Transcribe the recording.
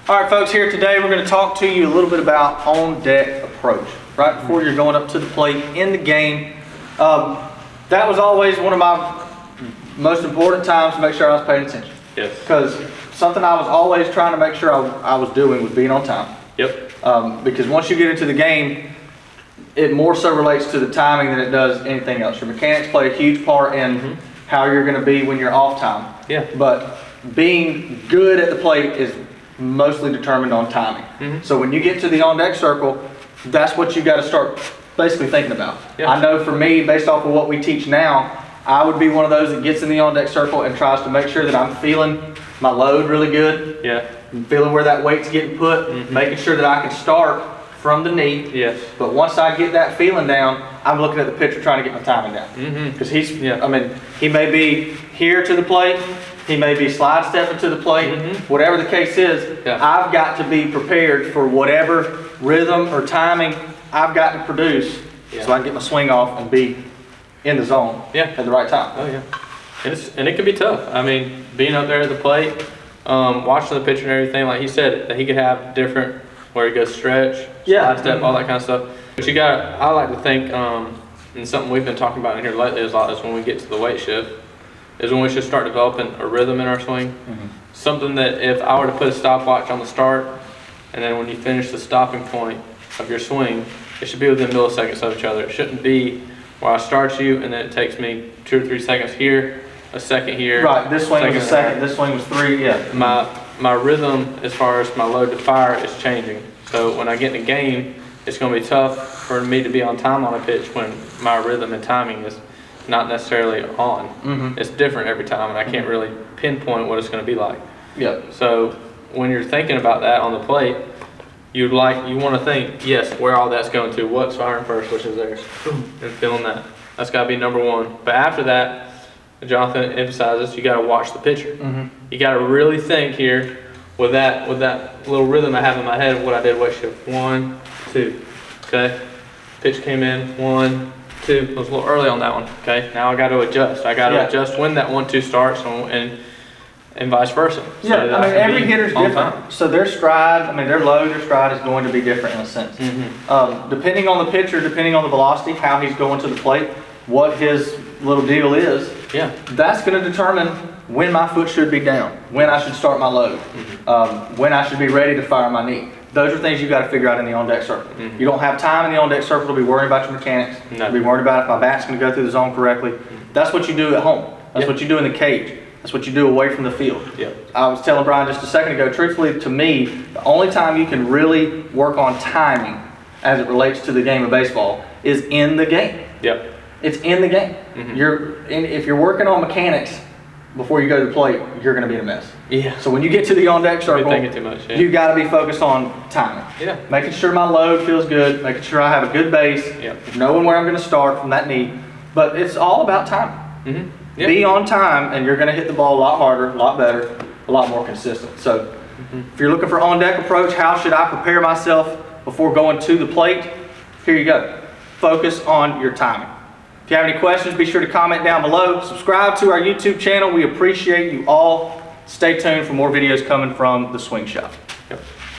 All right, folks, here today we're going to talk to you a little bit about on-deck approach, right before you're going up to the plate in the game. That was always one of my most important times to make sure I was paying attention. Yes. Because something I was always trying to make sure I was doing was being on time. Yep. Because once you get into the game, it more so relates to the timing than it does anything else. Your mechanics play a huge part in how you're going to be when you're off time. Yeah. But being good at the plate is mostly determined on timing. So when you get to the on-deck circle, that's what you got to start basically thinking about. Yeah. I know for me, based off of what we teach now, I would be one of those that gets in the on-deck circle and tries to make sure that I'm feeling my load really good. Yeah. Feeling where that weight's getting put, making sure that I can start from the knee. Yes. But once I get that feeling down, I'm looking at the pitcher trying to get my timing down. Because I mean, he may be here to the plate, he may be slide stepping to the plate, whatever the case is, I've got to be prepared for whatever rhythm or timing I've got to produce so I can get my swing off and be in the zone at the right time. Oh yeah. And it can be tough. I mean, being up there at the plate, watching the pitcher and everything, like he said, that he could have different, where he goes stretch, slide step, all that kind of stuff. But I like to think, and something we've been talking about in here lately is when we get to the weight shift, is when we should start developing a rhythm in our swing. Something that if I were to put a stopwatch on the start, and then when you finish the stopping point of your swing, it should be within milliseconds of each other. It shouldn't be where I start you and then it takes me 2 or 3 seconds here, a second here. Right, this swing was a second, this swing was 3, My rhythm as far as my load to fire is changing. So when I get in a game, it's going to be tough for me to be on time on a pitch when my rhythm and timing is not necessarily on. It's different every time and I can't really pinpoint what it's going to be like. So when you're thinking about that on the plate, you want to think, yes, where all that's going to, what's firing first, which is theirs, and feeling that. That's got to be number one. But after that, Jonathan emphasizes, you got to watch the pitcher. You got to really think here with that little rhythm I have in my head of what I did weight shift. 1, 2, okay? Pitch came in, 1, 2. I was a little early on that one, okay? Now I got to adjust. I got to adjust when that 1, 2 starts and vice versa. I mean, every hitter's different. So their stride, I mean, their load, their stride is going to be different in a sense. Depending on the pitcher, depending on the velocity, how he's going to the plate, what his little deal is, that's going to determine when my foot should be down, when I should start my load, when I should be ready to fire my knee. Those are things you've got to figure out in the on-deck circle. You don't have time in the on-deck circle to be worrying about your mechanics, to be worried about if my bat's going to go through the zone correctly. That's what you do at home. That's what you do in the cage. That's what you do away from the field. I was telling Brian just a second ago, truthfully, to me, the only time you can really work on timing as it relates to the game of baseball is in the game. It's in the game. If you're working on mechanics before you go to the plate, you're going to be in a mess. So when you get to the on-deck circle, too much, you got to be focused on timing. Making sure my load feels good, making sure I have a good base, knowing where I'm going to start from that knee. But it's all about timing. Be on time and you're going to hit the ball a lot harder, a lot better, a lot more consistent. So if you're looking for on-deck approach, how should I prepare myself before going to the plate? Here you go. Focus on your timing. If you have any questions, be sure to comment down below. Subscribe to our YouTube channel. We appreciate you all. Stay tuned for more videos coming from the Swing Shop.